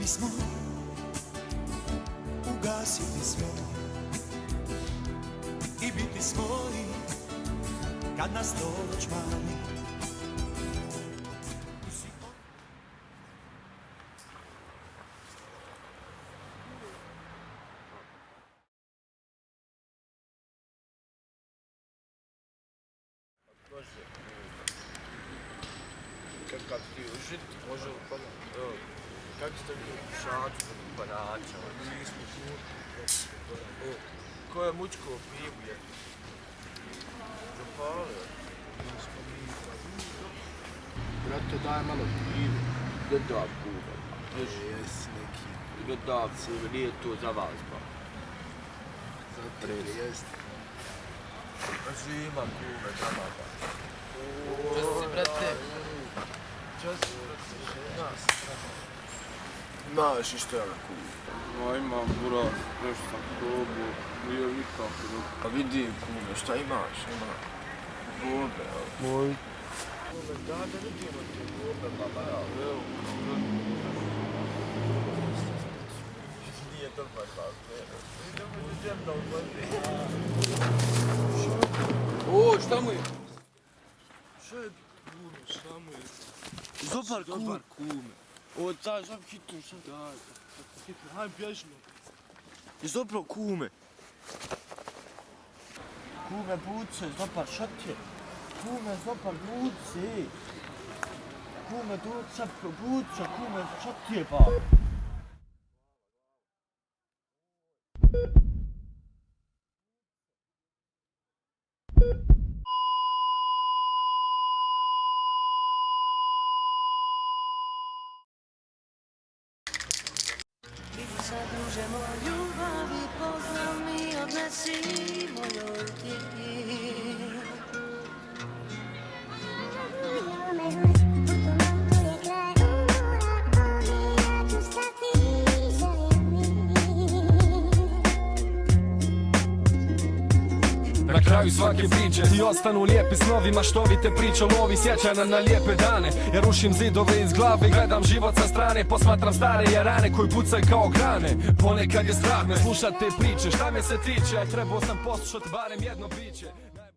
bismo ugasiti sve i biti svoji kad nas dođe mali. Kad ti užit, može upadati. Kako ste vi u šaču upadača? Mi smo tu. Ko je mučko pivu je? Zapalio. Brate, daj malo pivu. Gledav kume. Jesi neki. Gledav kume, nije to za vas pa. Zato jeste. Zima kume, za vas pa. Čas si, brate. Znaš i što je na kume? Ma imam bura, nešto sam probao, nije nikako. Pa vidim kume, šta imaš? Ima bobe, Moj. Kume, da vidimo te gobe, baba, ja. Nije to baš vas, ne. Idemo u zemlju u vodi. O, šta mu je? Šta je kume, šta mu je? Dobar Dobar kume. O, daj, znam hitno, šta? Daj, hitno, hajde bježimo. Je dobro kume. Kume, bud se, dobar, šta ti je? Kume, dobar, bud se. Kume, duca, bud se, kume, šta ti je ba? Sad družemo ljubavi, pozdrav mi odnesi mojoj ti. Na kraju svake priče ti ostanu lijepi snovi, maštovite priče, lovi sjećanja na lijepe dane. Ja rušim zidove iz glave, gledam život sa strane, posmatram stare jarane koji pucaju kao grane. Ponekad je strah me slušat te priče, šta me se tiče, trebao sam poslušat barem jedno biće.